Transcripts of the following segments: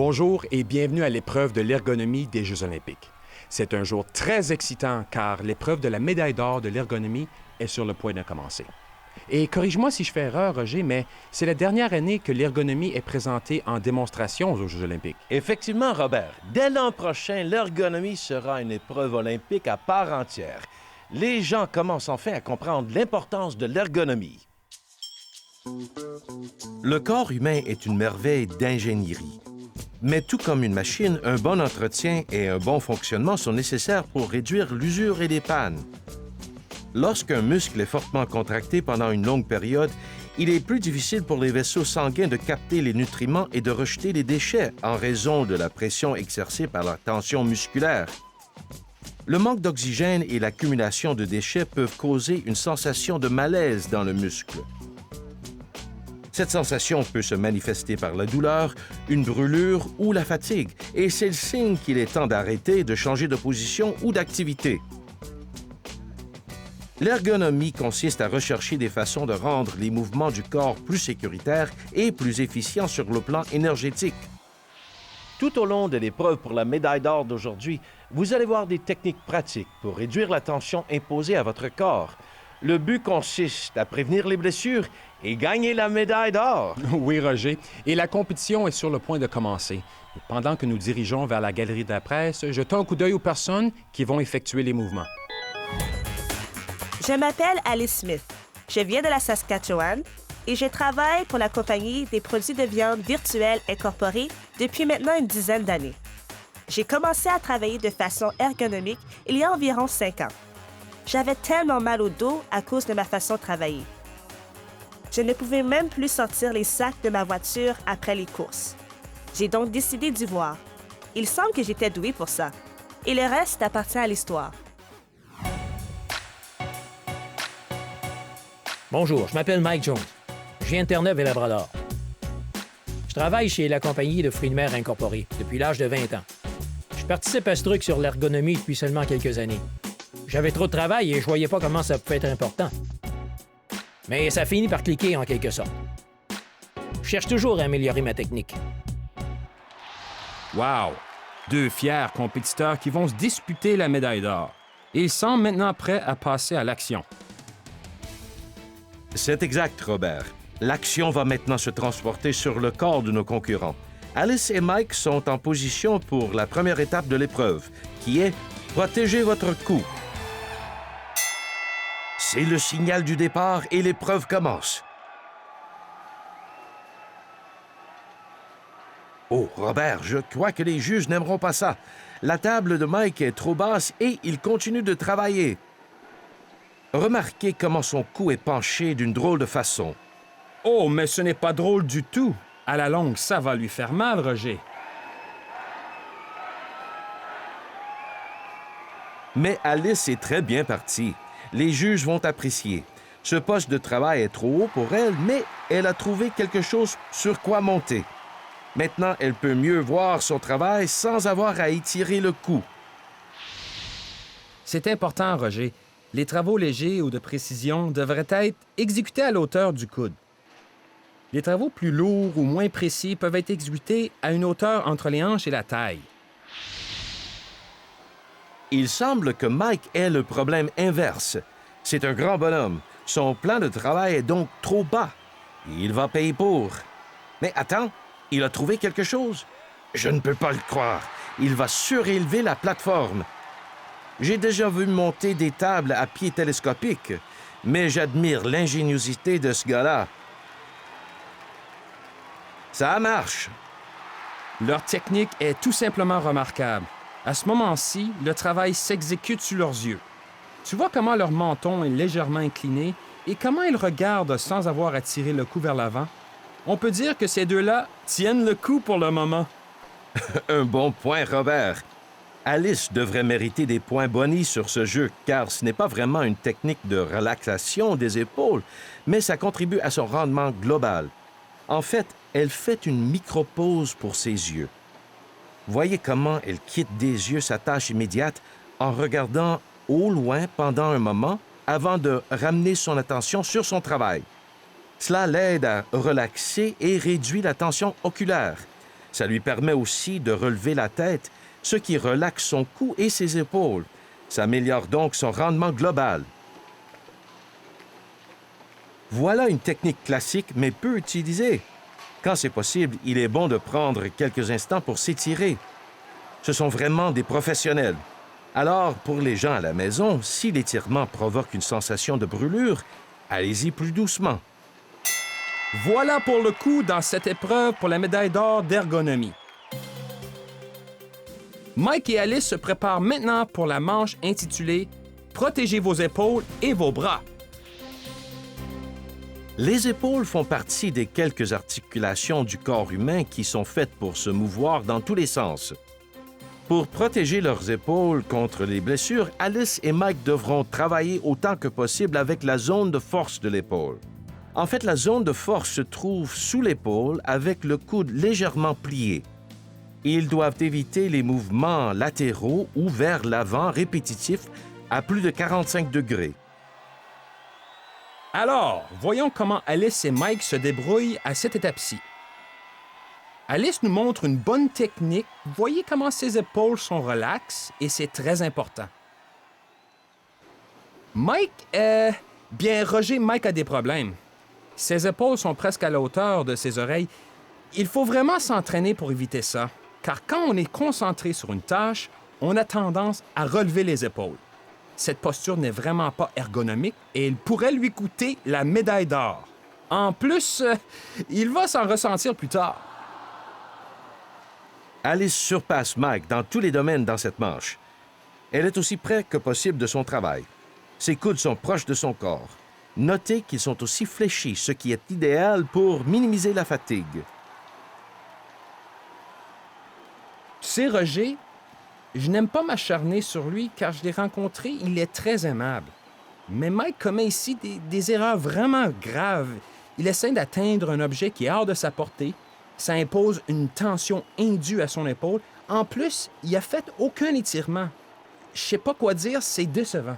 Bonjour et bienvenue à l'épreuve de l'ergonomie des Jeux olympiques. C'est un jour très excitant car l'épreuve de la médaille d'or de l'ergonomie est sur le point de commencer. Et corrige-moi si je fais erreur, Roger, mais c'est la dernière année que l'ergonomie est présentée en démonstration aux Jeux olympiques. Effectivement, Robert. Dès l'an prochain, l'ergonomie sera une épreuve olympique à part entière. Les gens commencent enfin à comprendre l'importance de l'ergonomie. Le corps humain est une merveille d'ingénierie. Mais tout comme une machine, un bon entretien et un bon fonctionnement sont nécessaires pour réduire l'usure et les pannes. Lorsqu'un muscle est fortement contracté pendant une longue période, il est plus difficile pour les vaisseaux sanguins de capter les nutriments et de rejeter les déchets en raison de la pression exercée par la tension musculaire. Le manque d'oxygène et l'accumulation de déchets peuvent causer une sensation de malaise dans le muscle. Cette sensation peut se manifester par la douleur, une brûlure ou la fatigue, et c'est le signe qu'il est temps d'arrêter, de changer de position ou d'activité. L'ergonomie consiste à rechercher des façons de rendre les mouvements du corps plus sécuritaires et plus efficients sur le plan énergétique. Tout au long de l'épreuve pour la médaille d'or d'aujourd'hui, vous allez voir des techniques pratiques pour réduire la tension imposée à votre corps. Le but consiste à prévenir les blessures et gagner la médaille d'or. Oui, Roger, et la compétition est sur le point de commencer. Et pendant que nous dirigeons vers la galerie de la presse, jetons un coup d'œil aux personnes qui vont effectuer les mouvements. Je m'appelle Alice Smith. Je viens de la Saskatchewan et je travaille pour la compagnie des produits de viande virtuelle incorporés depuis maintenant une dizaine d'années. J'ai commencé à travailler de façon ergonomique il y a environ 5 ans. J'avais tellement mal au dos à cause de ma façon de travailler. Je ne pouvais même plus sortir les sacs de ma voiture après les courses. J'ai donc décidé d'y voir. Il semble que j'étais douée pour ça. Et le reste appartient à l'histoire. Bonjour, je m'appelle Mike Jones. Je viens de Terre-Neuve et Labrador. Je travaille chez la compagnie de fruits de mer incorporée depuis l'âge de 20 ans. Je participe à ce truc sur l'ergonomie depuis seulement quelques années. J'avais trop de travail et je voyais pas comment ça pouvait être important. Mais ça finit par cliquer en quelque sorte. Je cherche toujours à améliorer ma technique. Wow! Deux fiers compétiteurs qui vont se disputer la médaille d'or. Ils semblent maintenant prêts à passer à l'action. C'est exact, Robert. L'action va maintenant se transporter sur le corps de nos concurrents. Alice et Mike sont en position pour la première étape de l'épreuve, qui est protéger votre cou. C'est le signal du départ et l'épreuve commence. Oh, Robert, je crois que les juges n'aimeront pas ça. La table de Mike est trop basse et il continue de travailler. Remarquez comment son cou est penché d'une drôle de façon. Oh, mais ce n'est pas drôle du tout. À la longue, ça va lui faire mal, Roger. Mais Alice est très bien partie. Les juges vont apprécier. Ce poste de travail est trop haut pour elle, mais elle a trouvé quelque chose sur quoi monter. Maintenant, elle peut mieux voir son travail sans avoir à étirer le cou. C'est important, Roger. Les travaux légers ou de précision devraient être exécutés à l'auteur du coude. Les travaux plus lourds ou moins précis peuvent être exécutés à une hauteur entre les hanches et la taille. Il semble que Mike ait le problème inverse. C'est un grand bonhomme. Son plan de travail est donc trop bas. Il va payer pour. Mais attends, il a trouvé quelque chose. Je ne peux pas le croire. Il va surélever la plateforme. J'ai déjà vu monter des tables à pied télescopique, mais j'admire l'ingéniosité de ce gars-là. Ça marche. Leur technique est tout simplement remarquable. À ce moment-ci, le travail s'exécute sous leurs yeux. Tu vois comment leur menton est légèrement incliné et comment ils regardent sans avoir à tirer le cou vers l'avant? On peut dire que ces deux-là tiennent le coup pour le moment. Un bon point, Robert. Alice devrait mériter des points bonis sur ce jeu, car ce n'est pas vraiment une technique de relaxation des épaules, mais ça contribue à son rendement global. En fait, elle fait une micro-pause pour ses yeux. Voyez comment elle quitte des yeux sa tâche immédiate en regardant au loin pendant un moment avant de ramener son attention sur son travail. Cela l'aide à relaxer et réduit la tension oculaire. Ça lui permet aussi de relever la tête, ce qui relaxe son cou et ses épaules. Ça améliore donc son rendement global. Voilà une technique classique, mais peu utilisée. Quand c'est possible, il est bon de prendre quelques instants pour s'étirer. Ce sont vraiment des professionnels. Alors, pour les gens à la maison, si l'étirement provoque une sensation de brûlure, allez-y plus doucement. Voilà pour le coup dans cette épreuve pour la médaille d'or d'ergonomie. Mike et Alice se préparent maintenant pour la manche intitulée « Protégez vos épaules et vos bras ». Les épaules font partie des quelques articulations du corps humain qui sont faites pour se mouvoir dans tous les sens. Pour protéger leurs épaules contre les blessures, Alice et Mike devront travailler autant que possible avec la zone de force de l'épaule. En fait, la zone de force se trouve sous l'épaule avec le coude légèrement plié. Ils doivent éviter les mouvements latéraux ou vers l'avant répétitifs à plus de 45 degrés. Alors, voyons comment Alice et Mike se débrouillent à cette étape-ci. Alice nous montre une bonne technique. Voyez comment ses épaules sont relaxes et c'est très important. Mike a des problèmes. Ses épaules sont presque à la hauteur de ses oreilles. Il faut vraiment s'entraîner pour éviter ça, car quand on est concentré sur une tâche, on a tendance à relever les épaules. Cette posture n'est vraiment pas ergonomique et elle pourrait lui coûter la médaille d'or. En plus, il va s'en ressentir plus tard. Alice surpasse Mike dans tous les domaines dans cette manche. Elle est aussi près que possible de son travail. Ses coudes sont proches de son corps. Notez qu'ils sont aussi fléchis, ce qui est idéal pour minimiser la fatigue. Tu sais, Roger, je n'aime pas m'acharner sur lui car je l'ai rencontré, il est très aimable. Mais Mike commet ici des erreurs vraiment graves. Il essaie d'atteindre un objet qui est hors de sa portée. Ça impose une tension indue à son épaule. En plus, il a fait aucun étirement. Je sais pas quoi dire, c'est décevant.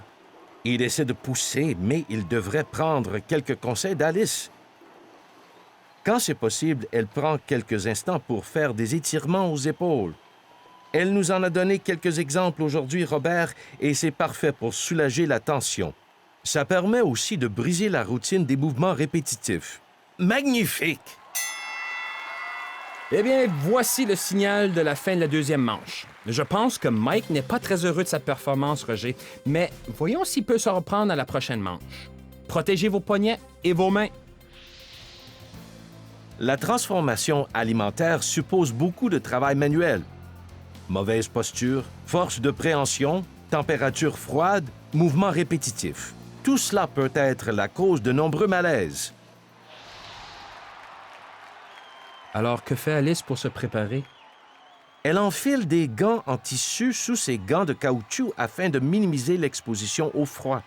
Il essaie de pousser, mais il devrait prendre quelques conseils d'Alice. Quand c'est possible, elle prend quelques instants pour faire des étirements aux épaules. Elle nous en a donné quelques exemples aujourd'hui, Robert, et c'est parfait pour soulager la tension. Ça permet aussi de briser la routine des mouvements répétitifs. Magnifique! Eh bien, voici le signal de la fin de la deuxième manche. Je pense que Mike n'est pas très heureux de sa performance, Roger, mais voyons s'il peut se reprendre à la prochaine manche. Protégez vos poignets et vos mains. La transformation alimentaire suppose beaucoup de travail manuel. Mauvaise posture, force de préhension, température froide, mouvements répétitifs. Tout cela peut être la cause de nombreux malaises. Alors, que fait Alice pour se préparer? Elle enfile des gants en tissu sous ses gants de caoutchouc afin de minimiser l'exposition au froid.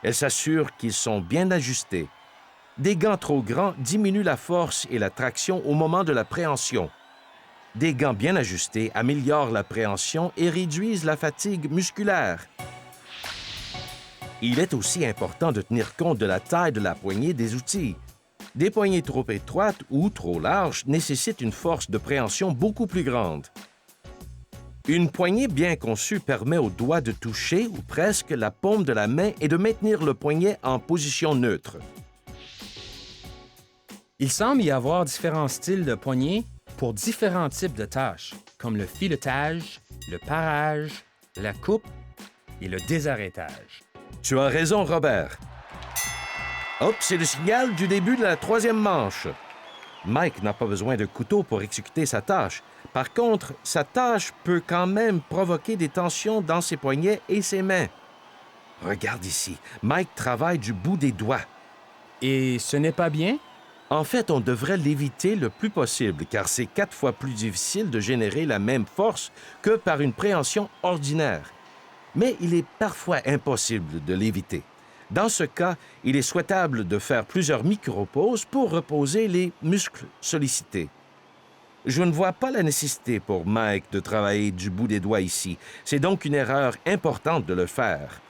Elle s'assure qu'ils sont bien ajustés. Des gants trop grands diminuent la force et la traction au moment de la préhension. Des gants bien ajustés améliorent la préhension et réduisent la fatigue musculaire. Il est aussi important de tenir compte de la taille de la poignée des outils. Des poignées trop étroites ou trop larges nécessitent une force de préhension beaucoup plus grande. Une poignée bien conçue permet aux doigts de toucher ou presque la paume de la main et de maintenir le poignet en position neutre. Il semble y avoir différents styles de poignées pour différents types de tâches, comme le filetage, le parage, la coupe et le désarrêtage. Tu as raison, Robert. Hop, c'est le signal du début de la troisième manche. Mike n'a pas besoin de couteau pour exécuter sa tâche. Par contre, sa tâche peut quand même provoquer des tensions dans ses poignets et ses mains. Regarde ici, Mike travaille du bout des doigts. Et ce n'est pas bien? En fait, on devrait l'éviter le plus possible, car c'est 4 fois plus difficile de générer la même force que par une préhension ordinaire. Mais il est parfois impossible de l'éviter. Dans ce cas, il est souhaitable de faire plusieurs micro-pauses pour reposer les muscles sollicités. Je ne vois pas la nécessité pour Mike de travailler du bout des doigts ici. C'est donc une erreur importante de le faire.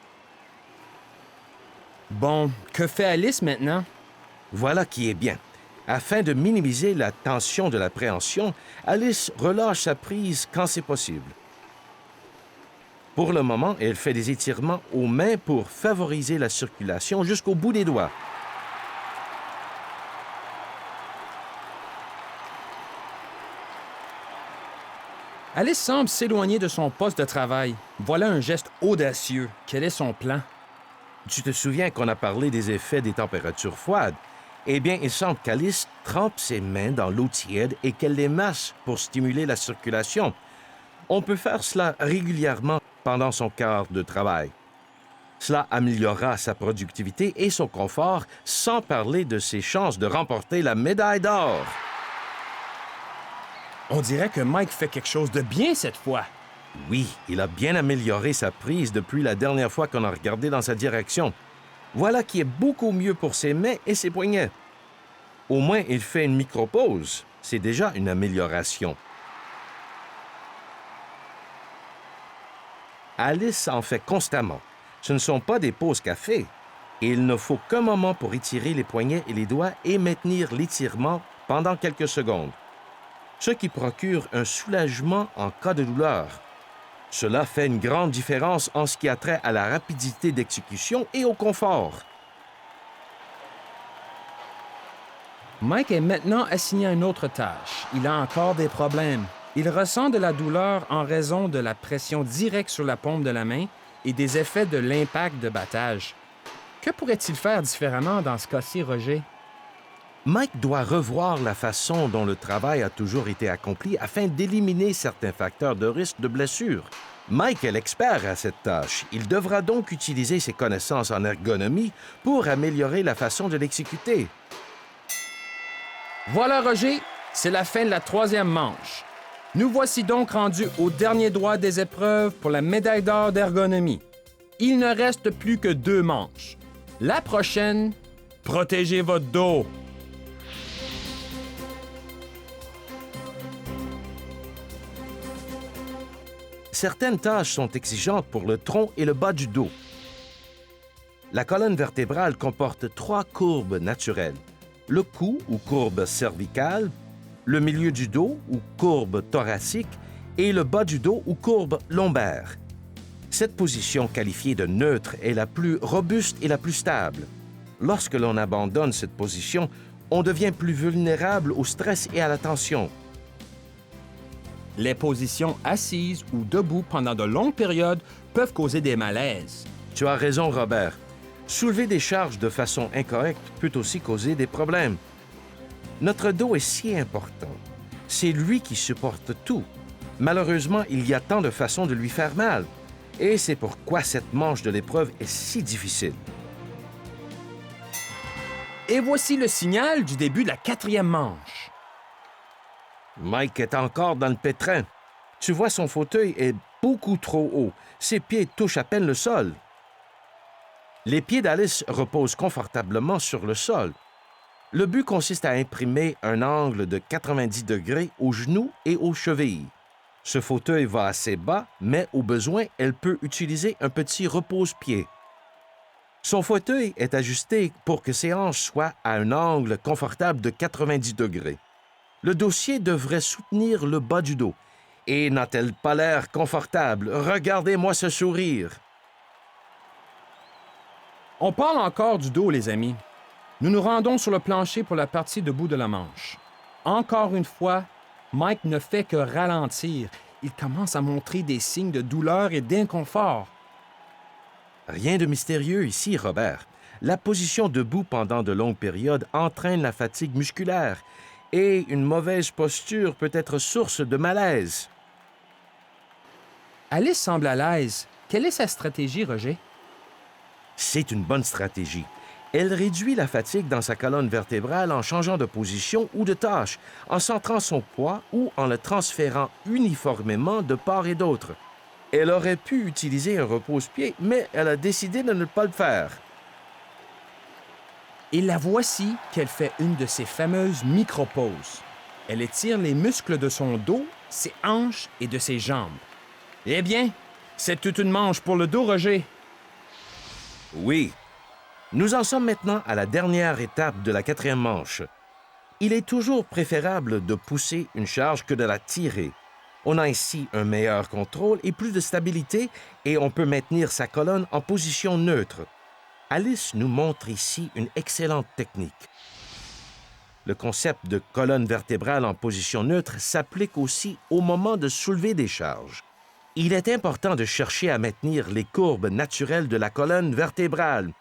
Bon, que fait Alice maintenant? Voilà qui est bien. Afin de minimiser la tension de la préhension, Alice relâche sa prise quand c'est possible. Pour le moment, elle fait des étirements aux mains pour favoriser la circulation jusqu'au bout des doigts. Alice semble s'éloigner de son poste de travail. Voilà un geste audacieux. Quel est son plan? Tu te souviens qu'on a parlé des effets des températures froides? Eh bien, il semble qu'Alice trempe ses mains dans l'eau tiède et qu'elle les masse pour stimuler la circulation. On peut faire cela régulièrement pendant son quart de travail. Cela améliorera sa productivité et son confort, sans parler de ses chances de remporter la médaille d'or. On dirait que Mike fait quelque chose de bien cette fois. Oui, il a bien amélioré sa prise depuis la dernière fois qu'on a regardé dans sa direction. Voilà qui est beaucoup mieux pour ses mains et ses poignets. Au moins, il fait une micro-pause. C'est déjà une amélioration. Alice en fait constamment. Ce ne sont pas des pauses café. Il ne faut qu'un moment pour étirer les poignets et les doigts et maintenir l'étirement pendant quelques secondes, ce qui procure un soulagement en cas de douleur. Cela fait une grande différence en ce qui a trait à la rapidité d'exécution et au confort. Mike est maintenant assigné à une autre tâche. Il a encore des problèmes. Il ressent de la douleur en raison de la pression directe sur la paume de la main et des effets de l'impact de battage. Que pourrait-il faire différemment dans ce cas-ci, Roger? Mike doit revoir la façon dont le travail a toujours été accompli afin d'éliminer certains facteurs de risque de blessure. Mike est l'expert à cette tâche. Il devra donc utiliser ses connaissances en ergonomie pour améliorer la façon de l'exécuter. Voilà, Roger, c'est la fin de la 3e manche. Nous voici donc rendus au dernier doigt des épreuves pour la médaille d'or d'ergonomie. Il ne reste plus que 2 manches. La prochaine, protégez votre dos. Certaines tâches sont exigeantes pour le tronc et le bas du dos. La colonne vertébrale comporte 3 courbes naturelles. Le cou ou courbe cervicale, le milieu du dos ou courbe thoracique et le bas du dos ou courbe lombaire. Cette position qualifiée de neutre est la plus robuste et la plus stable. Lorsque l'on abandonne cette position, on devient plus vulnérable au stress et à la tension. Les positions assises ou debout pendant de longues périodes peuvent causer des malaises. Tu as raison, Robert. Soulever des charges de façon incorrecte peut aussi causer des problèmes. Notre dos est si important. C'est lui qui supporte tout. Malheureusement, il y a tant de façons de lui faire mal. Et c'est pourquoi cette manche de l'épreuve est si difficile. Et voici le signal du début de la 4e manche. Mike est encore dans le pétrin. Tu vois, son fauteuil est beaucoup trop haut. Ses pieds touchent à peine le sol. Les pieds d'Alice reposent confortablement sur le sol. Le but consiste à imprimer un angle de 90 degrés aux genoux et aux chevilles. Ce fauteuil va assez bas, mais au besoin, elle peut utiliser un petit repose-pied. Son fauteuil est ajusté pour que ses hanches soient à un angle confortable de 90 degrés. Le dossier devrait soutenir le bas du dos. Et n'a-t-elle pas l'air confortable? Regardez-moi ce sourire! On parle encore du dos, les amis. Nous nous rendons sur le plancher pour la partie debout de la manche. Encore une fois, Mike ne fait que ralentir. Il commence à montrer des signes de douleur et d'inconfort. Rien de mystérieux ici, Robert. La position debout pendant de longues périodes entraîne la fatigue musculaire et une mauvaise posture peut être source de malaise. Alice semble à l'aise. Quelle est sa stratégie, Roger? C'est une bonne stratégie. Elle réduit la fatigue dans sa colonne vertébrale en changeant de position ou de tâche, en centrant son poids ou en le transférant uniformément de part et d'autre. Elle aurait pu utiliser un repose-pied, mais elle a décidé de ne pas le faire. Et la voici qu'elle fait une de ses fameuses micro-pauses. Elle étire les muscles de son dos, ses hanches et de ses jambes. Eh bien, c'est toute une manche pour le dos, Roger. Oui. Nous en sommes maintenant à la dernière étape de la 4e manche. Il est toujours préférable de pousser une charge que de la tirer. On a ainsi un meilleur contrôle et plus de stabilité et on peut maintenir sa colonne en position neutre. Alice nous montre ici une excellente technique. Le concept de colonne vertébrale en position neutre s'applique aussi au moment de soulever des charges. Il est important de chercher à maintenir les courbes naturelles de la colonne vertébrale.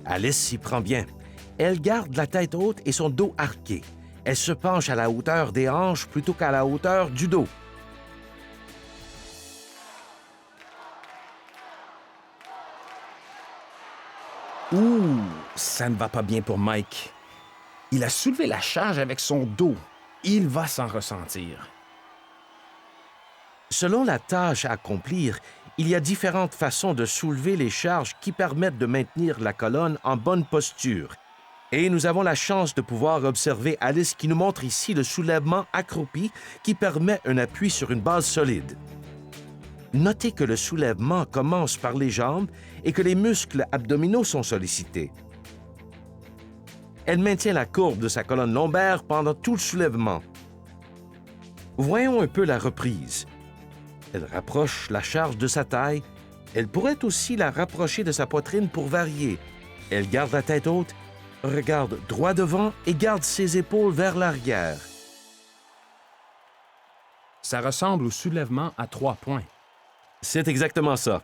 Alice s'y prend bien. Elle garde la tête haute et son dos arqué. Elle se penche à la hauteur des hanches plutôt qu'à la hauteur du dos. Ouh, ça ne va pas bien pour Mike. Il a soulevé la charge avec son dos. Il va s'en ressentir. Selon la tâche à accomplir, il y a différentes façons de soulever les charges qui permettent de maintenir la colonne en bonne posture. Et nous avons la chance de pouvoir observer Alice qui nous montre ici le soulèvement accroupi qui permet un appui sur une base solide. Notez que le soulèvement commence par les jambes et que les muscles abdominaux sont sollicités. Elle maintient la courbe de sa colonne lombaire pendant tout le soulèvement. Voyons un peu la reprise. Elle rapproche la charge de sa taille. Elle pourrait aussi la rapprocher de sa poitrine pour varier. Elle garde la tête haute, regarde droit devant et garde ses épaules vers l'arrière. Ça ressemble au soulèvement à 3 points. C'est exactement ça.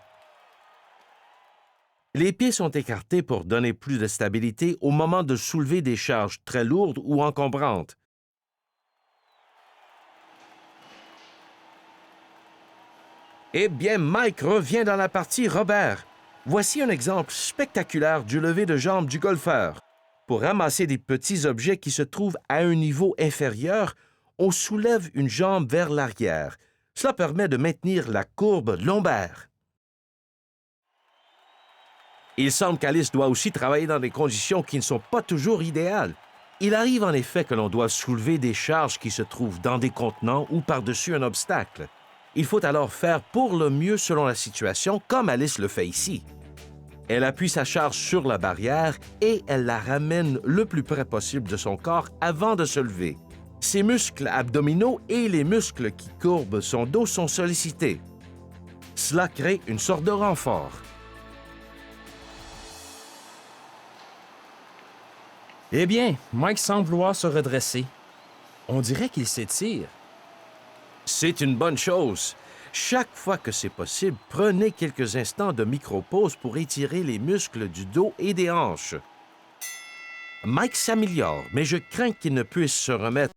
Les pieds sont écartés pour donner plus de stabilité au moment de soulever des charges très lourdes ou encombrantes. Eh bien, Mike revient dans la partie Robert. Voici un exemple spectaculaire du lever de jambe du golfeur. Pour ramasser des petits objets qui se trouvent à un niveau inférieur, on soulève une jambe vers l'arrière. Cela permet de maintenir la courbe lombaire. Il semble qu'Alice doit aussi travailler dans des conditions qui ne sont pas toujours idéales. Il arrive en effet que l'on doit soulever des charges qui se trouvent dans des contenants ou par-dessus un obstacle. Il faut alors faire pour le mieux selon la situation, comme Alice le fait ici. Elle appuie sa charge sur la barrière et elle la ramène le plus près possible de son corps avant de se lever. Ses muscles abdominaux et les muscles qui courbent son dos sont sollicités. Cela crée une sorte de renfort. Eh bien, Mike semble vouloir se redresser. On dirait qu'il s'étire. C'est une bonne chose. Chaque fois que c'est possible, prenez quelques instants de micro-pause pour étirer les muscles du dos et des hanches. Mike s'améliore, mais je crains qu'il ne puisse se remettre